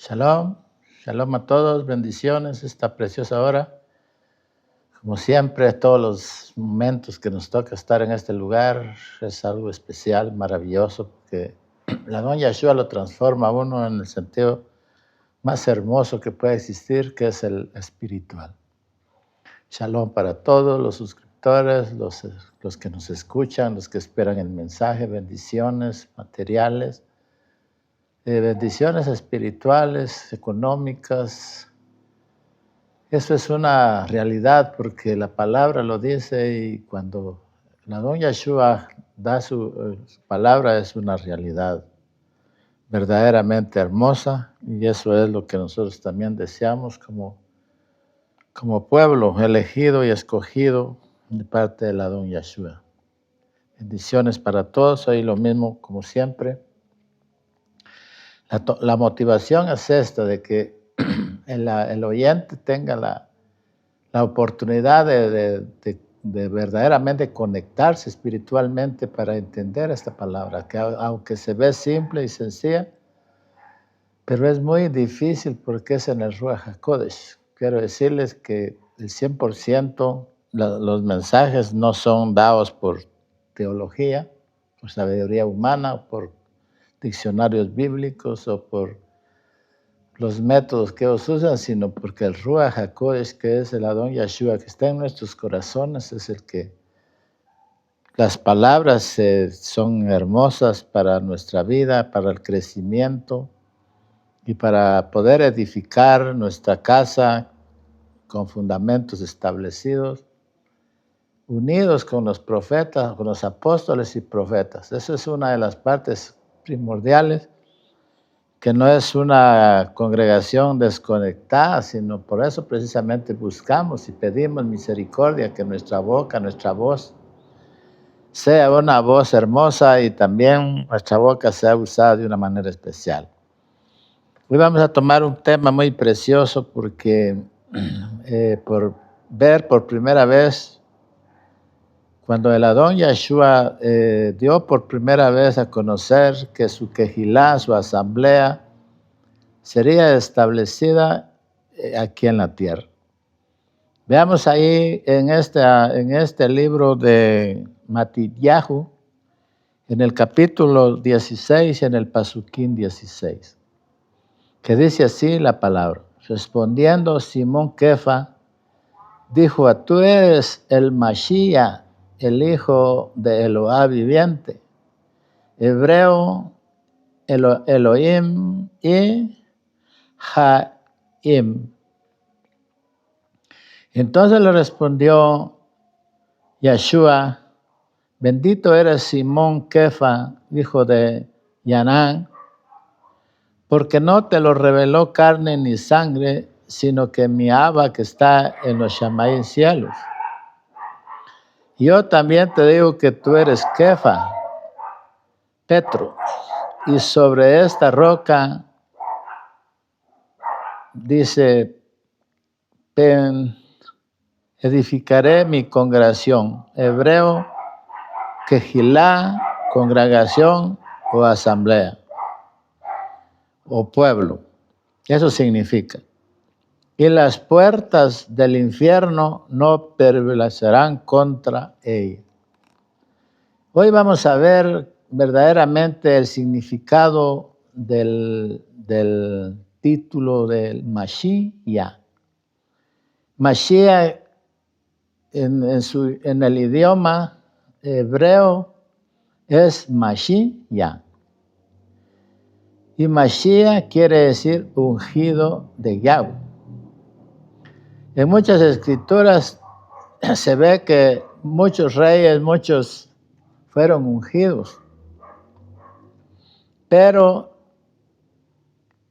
Shalom, shalom a todos, bendiciones esta preciosa hora. Como siempre, todos los momentos que nos toca estar en este lugar es algo especial, maravilloso, porque la Don Yeshua lo transforma a uno en el sentido más hermoso que puede existir, que es el espiritual. Shalom para todos los suscriptores, los que nos escuchan, los que esperan el mensaje, bendiciones materiales, bendiciones espirituales, económicas. Eso es una realidad porque la palabra lo dice y cuando la Don Yeshua da su palabra es una realidad verdaderamente hermosa y eso es lo que nosotros también deseamos como pueblo elegido y escogido de parte de la Don Yeshua. Bendiciones para todos, hoy lo mismo como siempre. La motivación es esta, de que el oyente tenga la oportunidad de verdaderamente conectarse espiritualmente para entender esta palabra, que aunque se ve simple y sencilla, pero es muy difícil porque es en el Ruach HaKodesh. Quiero decirles que el 100% los mensajes no son dados por teología, por sabiduría humana, por diccionarios bíblicos o por los métodos que ellos usan, sino porque el Ruach HaKodesh, que es el Adón Yeshua, que está en nuestros corazones, es el que las palabras son hermosas para nuestra vida, para el crecimiento y para poder edificar nuestra casa con fundamentos establecidos, unidos con los profetas, con los apóstoles y profetas. Eso es una de las partes primordiales, que no es una congregación desconectada, sino por eso precisamente buscamos y pedimos misericordia, que nuestra boca, nuestra voz, sea una voz hermosa y también nuestra boca sea usada de una manera especial. Hoy vamos a tomar un tema muy precioso porque por ver por primera vez, cuando el Adón Yeshua dio por primera vez a conocer que su quejilá, su asamblea, sería establecida aquí en la tierra. Veamos ahí en este libro de Matillahu, en el capítulo 16, en el Pasuquín 16, que dice así la palabra. Respondiendo Simón Kefa, dijo: tú eres el Mashiach, el hijo de Eloá viviente, hebreo Elohim y Jaim. Entonces le respondió Yeshua: bendito eres Simón Kefa, hijo de Yanán, porque no te lo reveló carne ni sangre, sino que mi Abba que está en los Shamayim cielos. Yo también te digo que tú eres Kefa, Petro, y sobre esta roca, dice, edificaré mi congregación. Hebreo, quejilá, congregación o asamblea o pueblo. Eso significa. Y las puertas del infierno no prevalecerán contra ella. Hoy vamos a ver verdaderamente el significado del título del Mashiach. Mashiach en el idioma hebreo es Mashiach. Y Mashiach quiere decir ungido de Yahweh. En muchas escrituras se ve que muchos reyes, muchos fueron ungidos, pero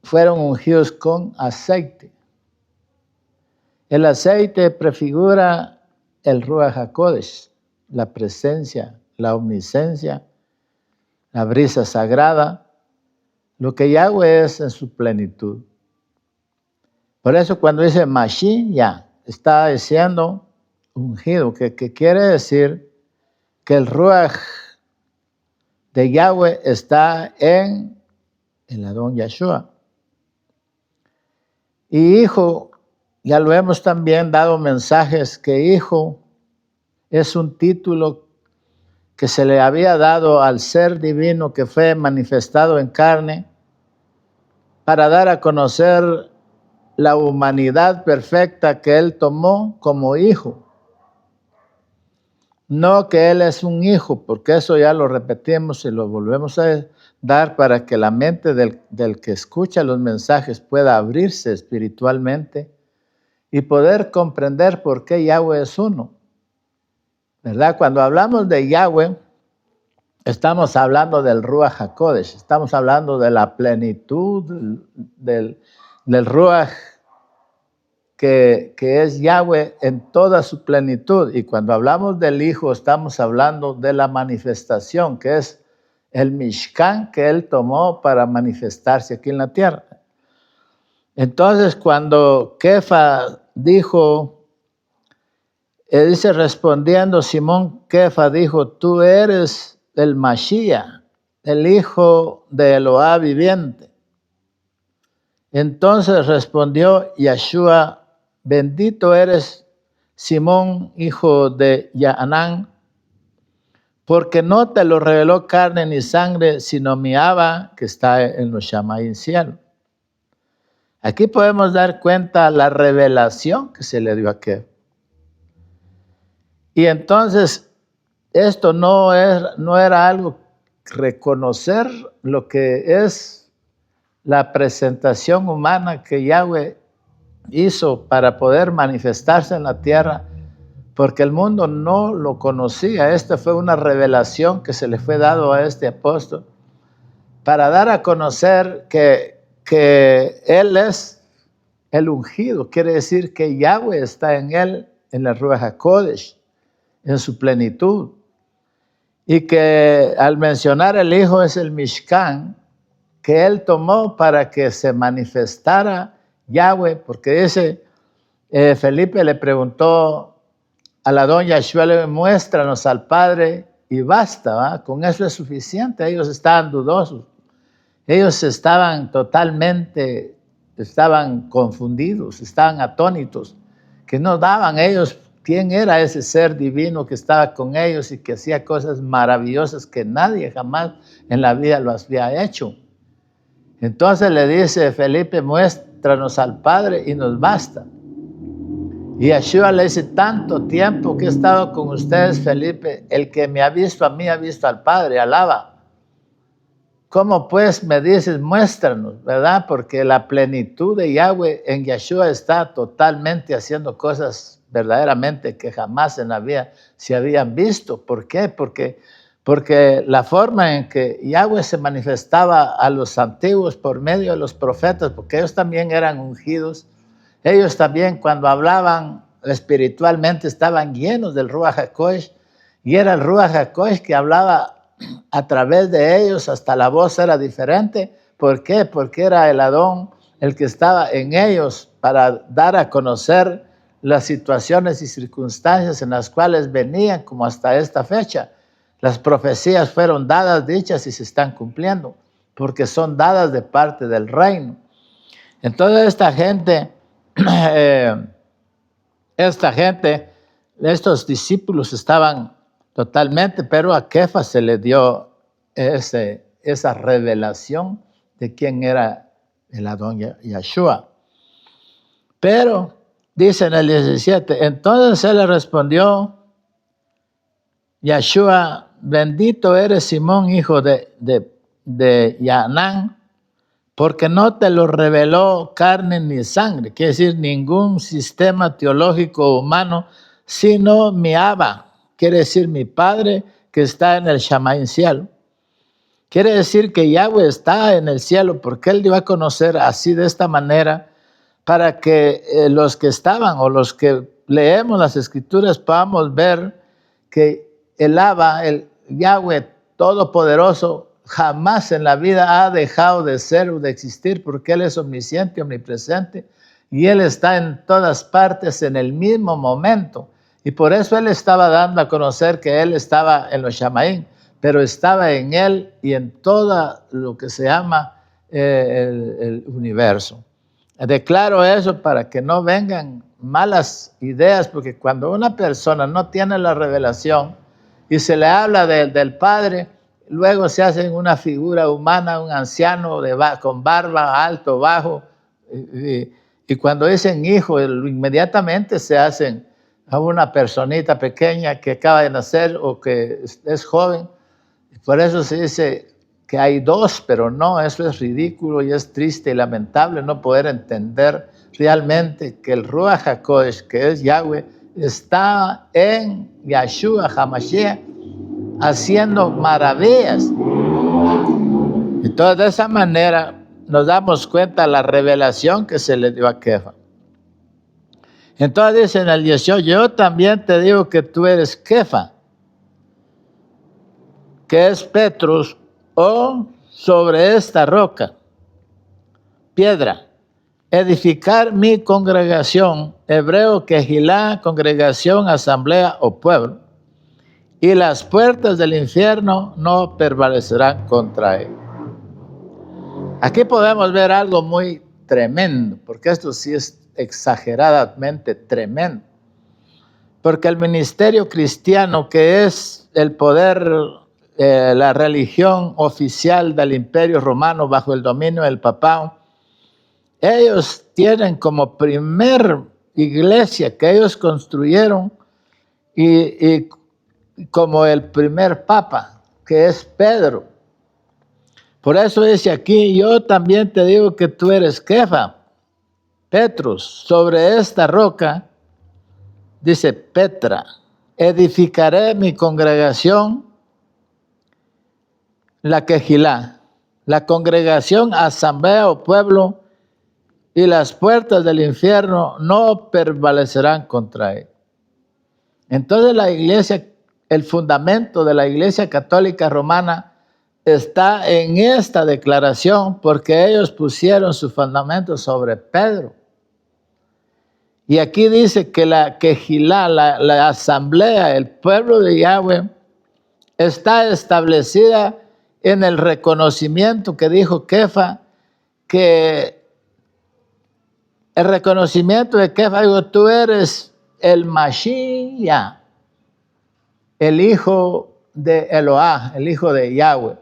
fueron ungidos con aceite. El aceite prefigura el Ruach HaKodesh, la presencia, la omnisciencia, la brisa sagrada, lo que Yahweh es en su plenitud. Por eso cuando dice Mashiach, está diciendo ungido, que quiere decir que el Ruach de Yahweh está en el Adón Yeshua. Y hijo, ya lo hemos también dado mensajes que hijo es un título que se le había dado al ser divino que fue manifestado en carne para dar a conocer la humanidad perfecta que él tomó como hijo. No que él es un hijo, porque eso ya lo repetimos y lo volvemos a dar para que la mente del que escucha los mensajes pueda abrirse espiritualmente y poder comprender por qué Yahweh es uno. ¿Verdad? Cuando hablamos de Yahweh, estamos hablando del Ruach HaKodesh, estamos hablando de la plenitud del Ruach que es Yahweh en toda su plenitud. Y cuando hablamos del Hijo, estamos hablando de la manifestación, que es el Mishkan que Él tomó para manifestarse aquí en la tierra. Entonces, cuando Kefa dijo, dice respondiendo, Simón Kefa dijo, tú eres el Mashiach, el Hijo de Eloá viviente. Entonces respondió Yeshua, bendito eres, Simón, hijo de Yaanán, porque no te lo reveló carne ni sangre, sino mi Abba que está en los Shamayim cielo. Aquí podemos dar cuenta la revelación que se le dio a Kefa. Y entonces, esto no era algo reconocer lo que es la presentación humana que Yahweh hizo para poder manifestarse en la tierra, porque el mundo no lo conocía. Esta fue una revelación que se le fue dado a este apóstol para dar a conocer que él es el ungido. Quiere decir que Yahweh está en él, en la Ruach HaKodesh, en su plenitud. Y que al mencionar el Hijo es el Mishkan que él tomó para que se manifestara Yahweh, porque dice, Felipe le preguntó a la doña Yeshua, muéstranos al Padre y basta, ¿va? Con eso es suficiente. Ellos estaban dudosos, ellos estaban confundidos, estaban atónitos, que no daban ellos quién era ese ser divino que estaba con ellos y que hacía cosas maravillosas que nadie jamás en la vida lo había hecho. Entonces le dice Felipe, muéstranos al Padre y nos basta. Y Yeshua le dice, tanto tiempo que he estado con ustedes, Felipe, el que me ha visto a mí ha visto al Padre, alaba. ¿Cómo pues me dices, muéstranos, verdad? Porque la plenitud de Yahweh en Yeshua está totalmente haciendo cosas verdaderamente que jamás en la vida se habían visto. ¿Por qué? Porque la forma en que Yahweh se manifestaba a los antiguos por medio de los profetas, porque ellos también eran ungidos, ellos también cuando hablaban espiritualmente estaban llenos del Ruach HaKodesh, y era el Ruach HaKodesh que hablaba a través de ellos, hasta la voz era diferente. ¿Por qué? Porque era el Adón el que estaba en ellos para dar a conocer las situaciones y circunstancias en las cuales venían como hasta esta fecha. Las profecías fueron dadas, dichas y se están cumpliendo, porque son dadas de parte del reino. Entonces estos discípulos estaban totalmente, pero a Kefa se le dio esa revelación de quién era el Adón Yeshua. Pero, dice en el 17, entonces él le respondió, Yeshua, bendito eres Simón, hijo de Yaanán, porque no te lo reveló carne ni sangre, quiere decir ningún sistema teológico humano, sino mi Abba, quiere decir mi Padre que está en el Shamayim cielo. Quiere decir que Yahweh está en el cielo porque Él dio a conocer así de esta manera para que los que estaban o los que leemos las Escrituras podamos ver que el Abba, el Yahweh Todopoderoso, jamás en la vida ha dejado de ser o de existir porque Él es omnisciente, omnipresente y Él está en todas partes en el mismo momento. Y por eso Él estaba dando a conocer que Él estaba en los Shamayim, pero estaba en Él y en todo lo que se llama el universo. Declaro eso para que no vengan malas ideas, porque cuando una persona no tiene la revelación y se le habla del Padre, luego se hace una figura humana, un anciano con barba, alto, bajo, y cuando dicen hijo, inmediatamente se hacen a una personita pequeña que acaba de nacer o que es joven. Por eso se dice que hay dos, pero no, eso es ridículo y es triste y lamentable no poder entender realmente que el Ruach HaKodesh, que es Yahweh, está en Yahshua HaMashiach haciendo maravillas. Entonces, de esa manera nos damos cuenta de la revelación que se le dio a Kefa. Entonces dice en el 18, yo también te digo que tú eres Kefa, que es Petrus, o sobre esta roca, piedra, edificar mi congregación, hebreo Kehilá, congregación, asamblea o pueblo, y las puertas del infierno no prevalecerán contra él. Aquí podemos ver algo muy tremendo, porque esto sí es exageradamente tremendo, porque el ministerio cristiano, que es el poder, la religión oficial del Imperio Romano bajo el dominio del papado, ellos tienen como primer iglesia que ellos construyeron y como el primer papa, que es Pedro. Por eso dice aquí, yo también te digo que tú eres Kefa, Petrus, sobre esta roca, dice Petra, edificaré mi congregación, la Kehilá, la congregación, asamblea o pueblo, y las puertas del infierno no prevalecerán contra él. Entonces la iglesia, el fundamento de la iglesia católica romana está en esta declaración porque ellos pusieron su fundamento sobre Pedro. Y aquí dice que la Kehilá, la asamblea, el pueblo de Yahweh, está establecida en el reconocimiento que dijo Kefa, que el reconocimiento de Kefa, digo, tú eres el Mashiach, el hijo de Eloah, el hijo de Yahweh.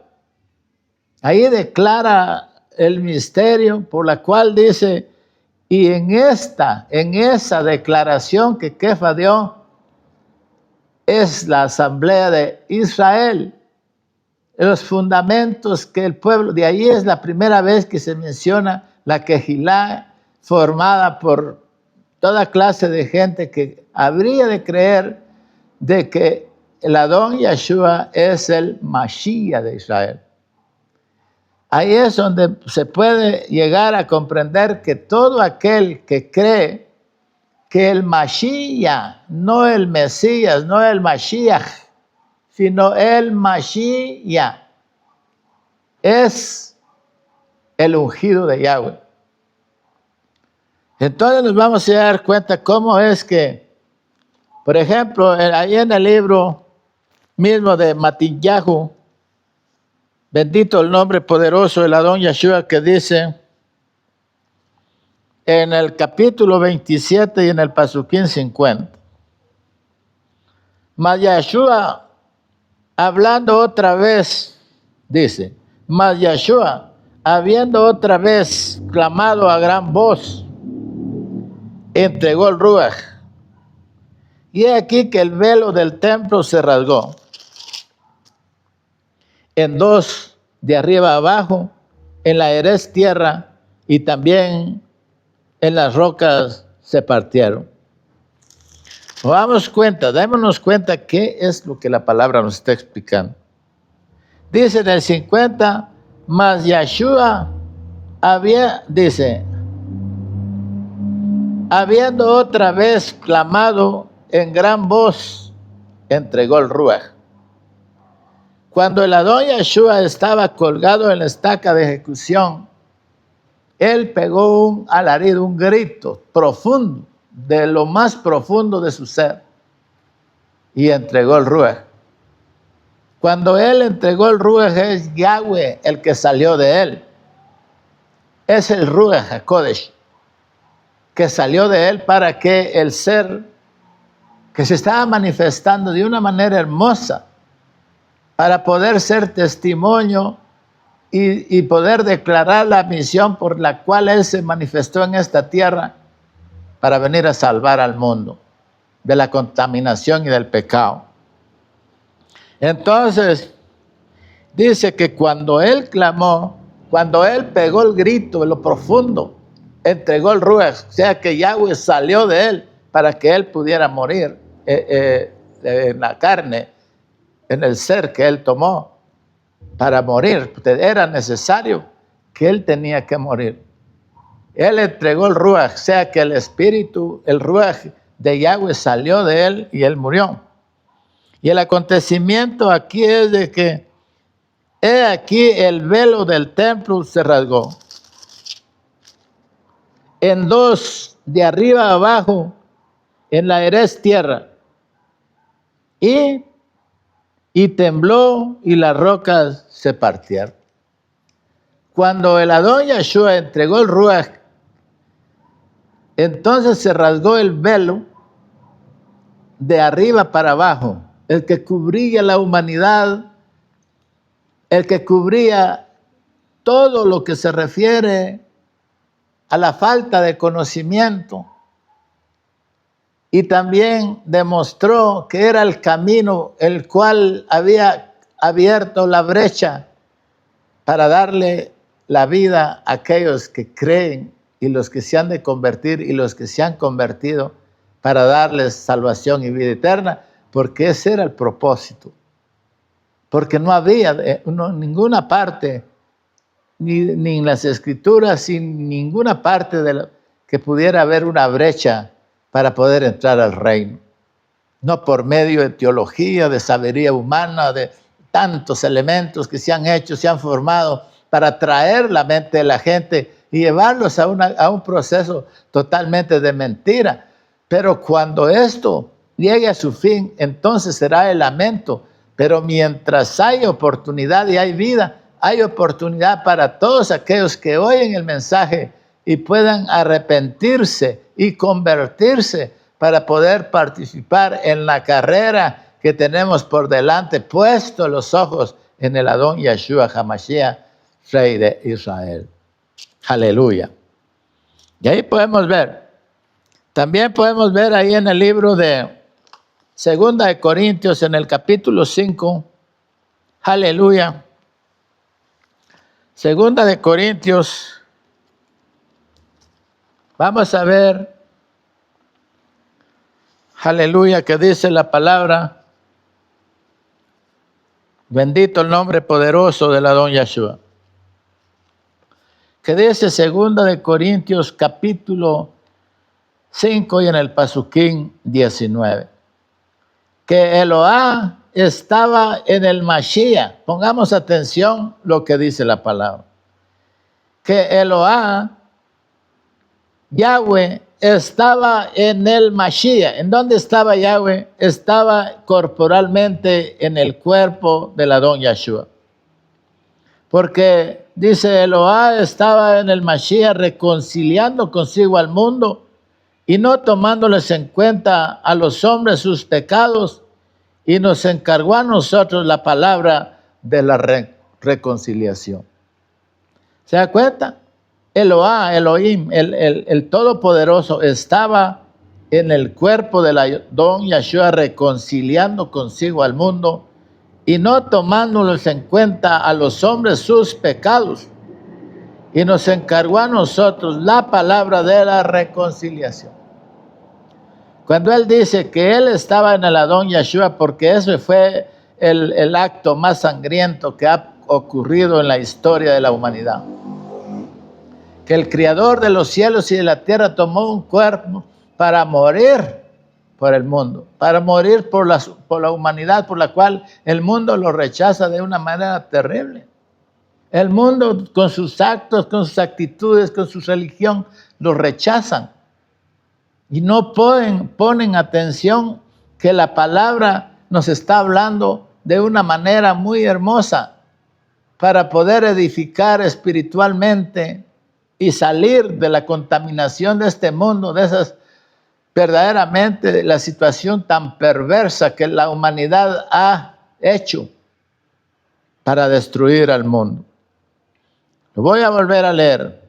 Ahí declara el misterio por la cual dice, y en esa declaración que Kefa dio, es la asamblea de Israel, los fundamentos que el pueblo, de ahí es la primera vez que se menciona la Kehilá, formada por toda clase de gente que habría de creer de que el Adón Yahshua es el Mashiach de Israel. Ahí es donde se puede llegar a comprender que todo aquel que cree que el Mashiach, no el Mesías, no el Mashiach, sino el Mashiach, es el ungido de Yahweh. Entonces nos vamos a dar cuenta cómo es que, por ejemplo, ahí en el libro mismo de Matillahu, bendito el nombre poderoso del Adón Yahshua, que dice en el capítulo 27 y en el pasuquín 50. Mas Yahshua, hablando otra vez, dice, mas Yahshua, habiendo otra vez clamado a gran voz, entregó el Ruach. Y he aquí que el velo del templo se rasgó en dos, de arriba a abajo, en la erez tierra, y también en las rocas se partieron. Démonos cuenta qué es lo que la palabra nos está explicando. Dice en el 50, mas Yahshua habiendo otra vez clamado en gran voz, entregó el Ruach. Cuando el Adón Yahshua estaba colgado en la estaca de ejecución, él pegó un alarido, un grito profundo, de lo más profundo de su ser, y entregó el Ruach. Cuando él entregó el Ruach, es Yahweh el que salió de él. Es el Ruach HaKodesh. que salió de él para que el ser que se estaba manifestando de una manera hermosa, para poder ser testimonio y poder declarar la misión por la cual él se manifestó en esta tierra, para venir a salvar al mundo de la contaminación y del pecado. Entonces, dice que cuando él clamó, cuando él pegó el grito en lo profundo, entregó el Ruach, o sea que Yahweh salió de él para que él pudiera morir en la carne, en el ser que él tomó para morir. Era necesario que él tenía que morir. Él entregó el Ruach, o sea que el espíritu, el Ruach de Yahweh salió de él y él murió. Y el acontecimiento aquí es de que he aquí el velo del templo se rasgó en dos, de arriba a abajo, en la erez tierra. Y tembló y las rocas se partieron. Cuando el Adón Yahshua entregó el Ruach, entonces se rasgó el velo de arriba para abajo, el que cubría la humanidad, el que cubría todo lo que se refiere a la falta de conocimiento, y también demostró que era el camino el cual había abierto la brecha para darle la vida a aquellos que creen y los que se han de convertir y los que se han convertido, para darles salvación y vida eterna, porque ese era el propósito. Porque no había ninguna parte, ni en las Escrituras, en ninguna parte que pudiera haber una brecha para poder entrar al reino. No por medio de teología, de sabiduría humana, de tantos elementos que se han hecho, se han formado para atraer la mente de la gente y llevarlos a un proceso totalmente de mentira. Pero cuando esto llegue a su fin, entonces será el lamento. Pero mientras hay oportunidad y hay vida, hay oportunidad para todos aquellos que oyen el mensaje y puedan arrepentirse y convertirse para poder participar en la carrera que tenemos por delante, puesto los ojos en el Adón Yahshua HaMashiach, Rey de Israel. Aleluya. Y ahí podemos ver, también podemos ver ahí en el libro de Segunda de Corintios, en el capítulo 5, aleluya. Segunda de Corintios, vamos a ver, aleluya, que dice la palabra, bendito el nombre poderoso del Adón Yahshua, que dice Segunda de Corintios capítulo 5 y en el Pasuquín 19, que Eloá estaba en el Mashiach. Pongamos atención lo que dice la palabra, que Eloá, Yahweh, estaba en el Mashiach. ¿En dónde estaba Yahweh? Estaba corporalmente en el cuerpo del Adón Yahshua. Porque dice Eloá estaba en el Mashiach reconciliando consigo al mundo y no tomándoles en cuenta a los hombres sus pecados, y nos encargó a nosotros la palabra de la reconciliación. ¿Se da cuenta? Eloá, Elohim, el Todopoderoso, estaba en el cuerpo del Adón Yahshua reconciliando consigo al mundo y no tomándoles en cuenta a los hombres sus pecados, y nos encargó a nosotros la palabra de la reconciliación. Cuando él dice que él estaba en el Adón Yahshua, porque ese fue el acto más sangriento que ha ocurrido en la historia de la humanidad, que el Creador de los cielos y de la tierra tomó un cuerpo para morir por el mundo, para morir por la humanidad, por la cual el mundo lo rechaza de una manera terrible. El mundo, con sus actos, con sus actitudes, con su religión, lo rechazan. Y no ponen atención que la palabra nos está hablando de una manera muy hermosa para poder edificar espiritualmente y salir de la contaminación de este mundo, de esas verdaderamente de la situación tan perversa que la humanidad ha hecho para destruir al mundo. Lo voy a volver a leer.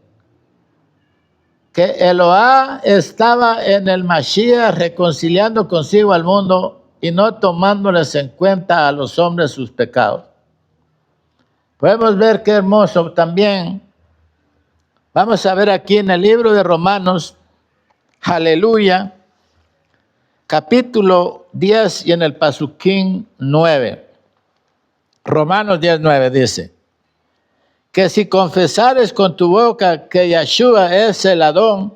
Que Eloá estaba en el Mashiach reconciliando consigo al mundo y no tomándoles en cuenta a los hombres sus pecados. Podemos ver qué hermoso también. Vamos a ver aquí en el libro de Romanos, aleluya, capítulo 10 y en el pasuquín 9. Romanos 10:9 dice, que si confesares con tu boca que Yeshua es el Adón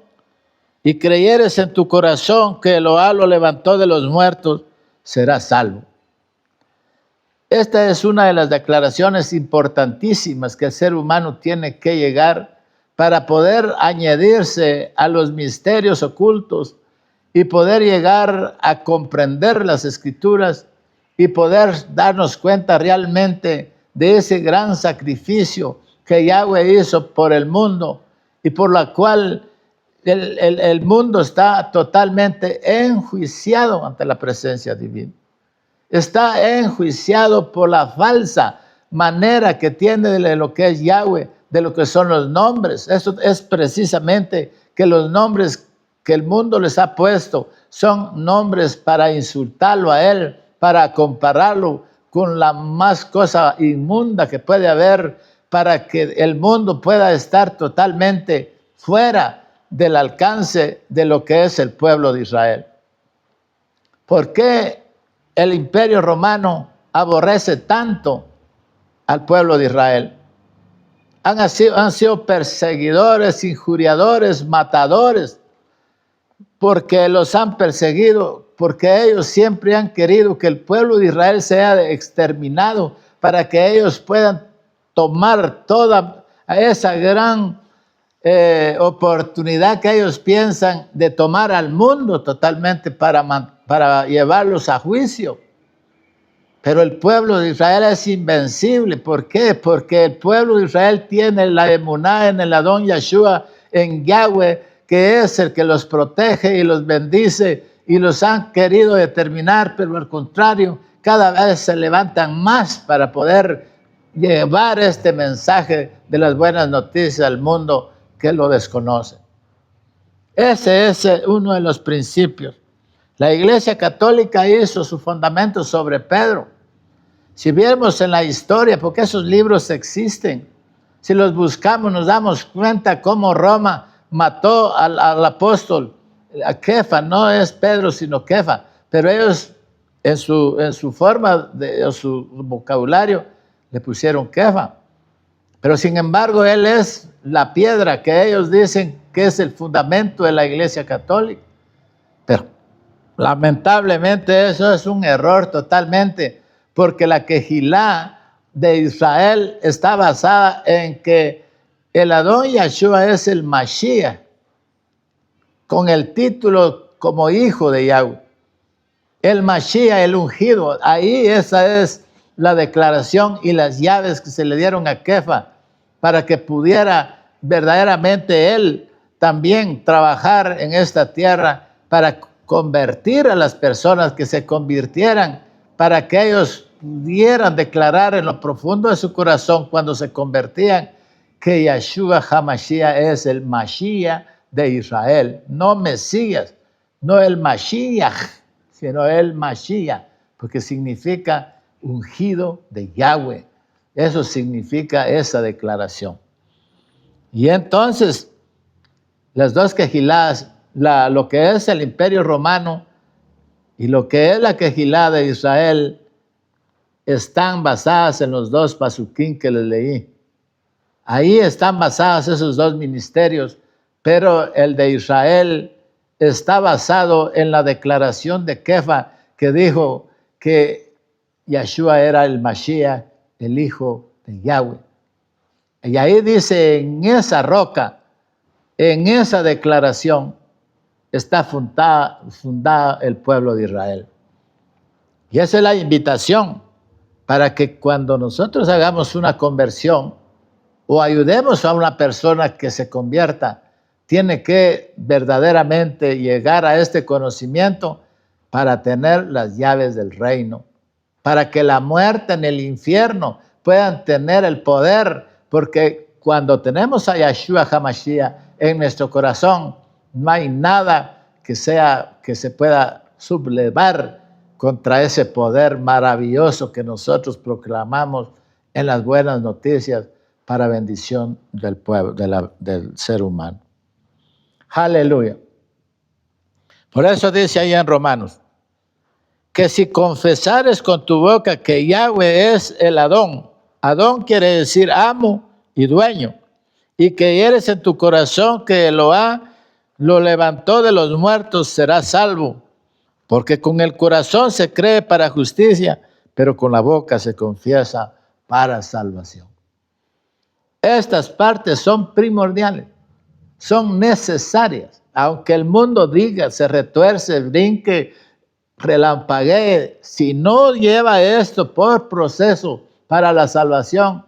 y creyeres en tu corazón que Eloá lo levantó de los muertos, serás salvo. Esta es una de las declaraciones importantísimas que el ser humano tiene que llegar para poder añadirse a los misterios ocultos y poder llegar a comprender las Escrituras y poder darnos cuenta realmente de ese gran sacrificio que Yahweh hizo por el mundo y por la cual el mundo está totalmente enjuiciado ante la presencia divina. Está enjuiciado por la falsa manera que tiene de lo que es Yahweh, de lo que son los nombres. Eso es precisamente que los nombres que el mundo les ha puesto son nombres para insultarlo a él, para compararlo con la más cosa inmunda que puede haber, para que el mundo pueda estar totalmente fuera del alcance de lo que es el pueblo de Israel. ¿Por qué el imperio romano aborrece tanto al pueblo de Israel? Han sido perseguidores, injuriadores, matadores, porque los han perseguido, porque ellos siempre han querido que el pueblo de Israel sea exterminado para que ellos puedan tomar toda esa gran oportunidad que ellos piensan de tomar al mundo totalmente para llevarlos a juicio. Pero el pueblo de Israel es invencible. ¿Por qué? Porque el pueblo de Israel tiene la emuná en el Adón Yeshua, en Yahweh, que es el que los protege y los bendice, y los han querido determinar, pero al contrario, cada vez se levantan más para poder llevar este mensaje de las buenas noticias al mundo que lo desconoce. Ese es uno de los principios. La Iglesia Católica hizo su fundamento sobre Pedro. Si viéramos en la historia, porque esos libros existen, si los buscamos nos damos cuenta cómo Roma mató al apóstol, a Kefa, no es Pedro sino Kefa, pero ellos en su forma, en su vocabulario, le pusieron Kefa. Pero sin embargo, él es la piedra que ellos dicen que es el fundamento de la Iglesia Católica. Pero lamentablemente eso es un error totalmente, porque la Quejilá de Israel está basada en que el Adón Yeshua es el Mashiach, con el título como hijo de Yahweh. El Mashiach, el ungido, ahí esa es la declaración y las llaves que se le dieron a Kefa para que pudiera verdaderamente él también trabajar en esta tierra para convertir a las personas, que se convirtieran, para que ellos pudieran declarar en lo profundo de su corazón cuando se convertían que Yeshua HaMashiach es el Mashiach de Israel, no Mesías, no el Mashiach, sino el Mashiach, porque significa ungido de Yahweh. Eso significa esa declaración. Y entonces, las dos quejilás, lo que es el imperio romano y lo que es la quejilá de Israel, están basadas en los dos pasuquín que les leí. Ahí están basados esos dos ministerios, pero el de Israel está basado en la declaración de Kefa, que dijo que Yeshua era el Mashiach, el hijo de Yahweh. Y ahí dice, en esa roca, en esa declaración, está fundada el pueblo de Israel. Y esa es la invitación para que cuando nosotros hagamos una conversión, o ayudemos a una persona que se convierta, tiene que verdaderamente llegar a este conocimiento para tener las llaves del reino, para que la muerte en el infierno puedan tener el poder, porque cuando tenemos a Yeshua HaMashiach en nuestro corazón, no hay nada que se pueda sublevar contra ese poder maravilloso que nosotros proclamamos en las buenas noticias para bendición del pueblo, del ser humano. Aleluya. Por eso dice ahí en Romanos, que si confesares con tu boca que Yahweh es el Adón, Adón quiere decir amo y dueño, y que eres en tu corazón que Elohá lo levantó de los muertos, serás salvo, porque con el corazón se cree para justicia, pero con la boca se confiesa para salvación. Estas partes son primordiales, son necesarias, aunque el mundo diga, se retuerce, brinque, relampaguee, si no lleva esto por proceso para la salvación,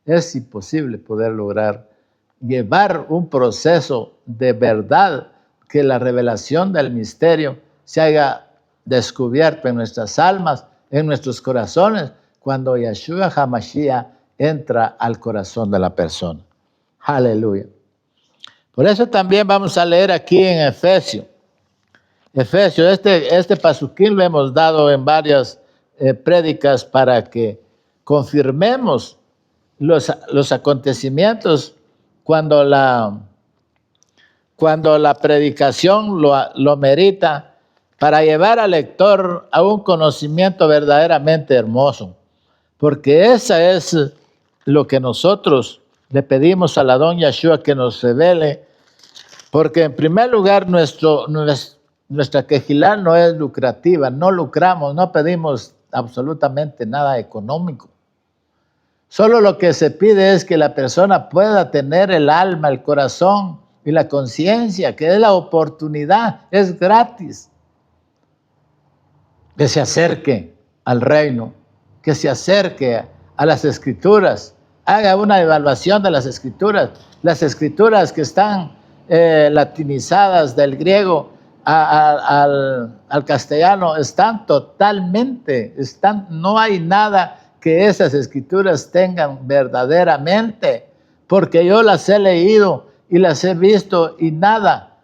es imposible poder lograr llevar un proceso de verdad, que la revelación del misterio se haya descubierto en nuestras almas, en nuestros corazones, cuando Yeshua HaMashiach entra al corazón de la persona. Aleluya. Por eso también vamos a leer aquí en Efesios. Efesios, este pasuquín lo hemos dado en varias prédicas para que confirmemos los acontecimientos cuando la predicación lo merita, para llevar al lector a un conocimiento verdaderamente hermoso. Porque esa es lo que nosotros le pedimos al Adón Yeshua que nos revele. Porque en primer lugar nuestra quejilá no es lucrativa, no lucramos, no pedimos absolutamente nada económico. Solo lo que se pide es que la persona pueda tener el alma, el corazón y la conciencia, que es la oportunidad, es gratis. Que se acerque al reino, que se acerque a las Escrituras, haga una evaluación de las Escrituras que están latinizadas del griego al castellano, están totalmente, no hay nada que esas Escrituras tengan verdaderamente, porque yo las he leído y las he visto y nada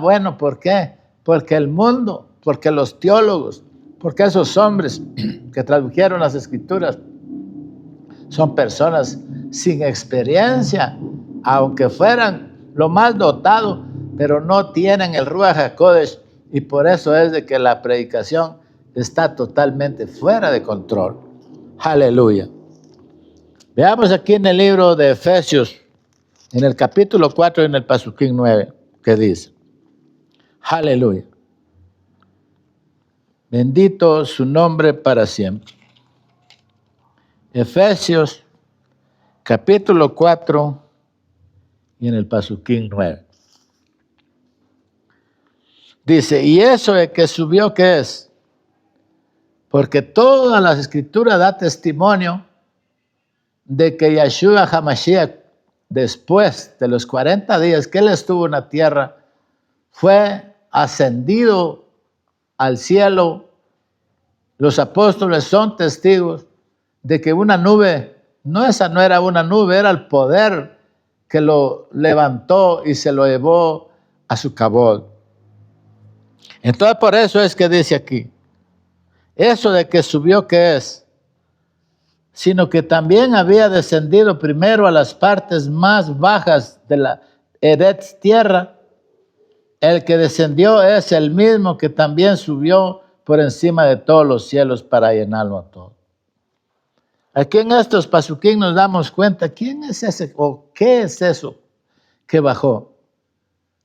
bueno. ¿Por qué? Porque el mundo, porque los teólogos, porque esos hombres que tradujeron las Escrituras son personas sin experiencia, aunque fueran lo más dotado, pero no tienen el Ruach HaKodesh, y por eso es de que la predicación está totalmente fuera de control. Aleluya. Veamos aquí en el libro de Efesios, en el capítulo 4, en el pasuquín 9, que dice, aleluya. Bendito su nombre para siempre. Efesios, capítulo 4, y en el pasuquín 9. Dice, y eso de que subió, ¿qué es? Porque todas las Escrituras da testimonio de que Yeshua HaMashiach, después de los 40 días que él estuvo en la tierra, fue ascendido al cielo. Los apóstoles son testigos de que una nube, esa no era una nube, era el poder que lo levantó y se lo llevó a su cabot. Entonces por eso es que dice aquí, eso de que subió, ¿qué es? Sino que también había descendido primero a las partes más bajas de la Eretz tierra. El que descendió es el mismo que también subió por encima de todos los cielos para llenarlo a todo. Aquí en estos pasuquín nos damos cuenta quién es ese o qué es eso que bajó.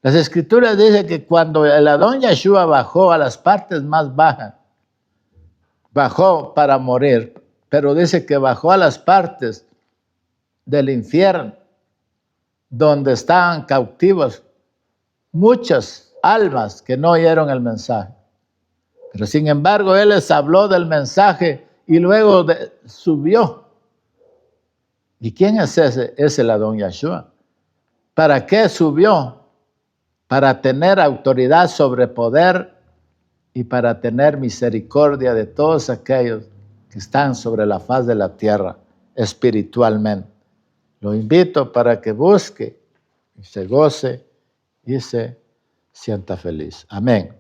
Las Escrituras dicen que cuando el Adón Yeshua bajó a las partes más bajas, bajó para morir, pero dice que bajó a las partes del infierno, donde estaban cautivos muchas almas que no oyeron el mensaje. Pero sin embargo, Él les habló del mensaje y luego subió. ¿Y quién es ese? Es el Adón Yahshua. ¿Para qué subió? Para tener autoridad sobre poder y para tener misericordia de todos aquellos que están sobre la faz de la tierra espiritualmente. Lo invito para que busque, y se goce y se sienta feliz. Amén.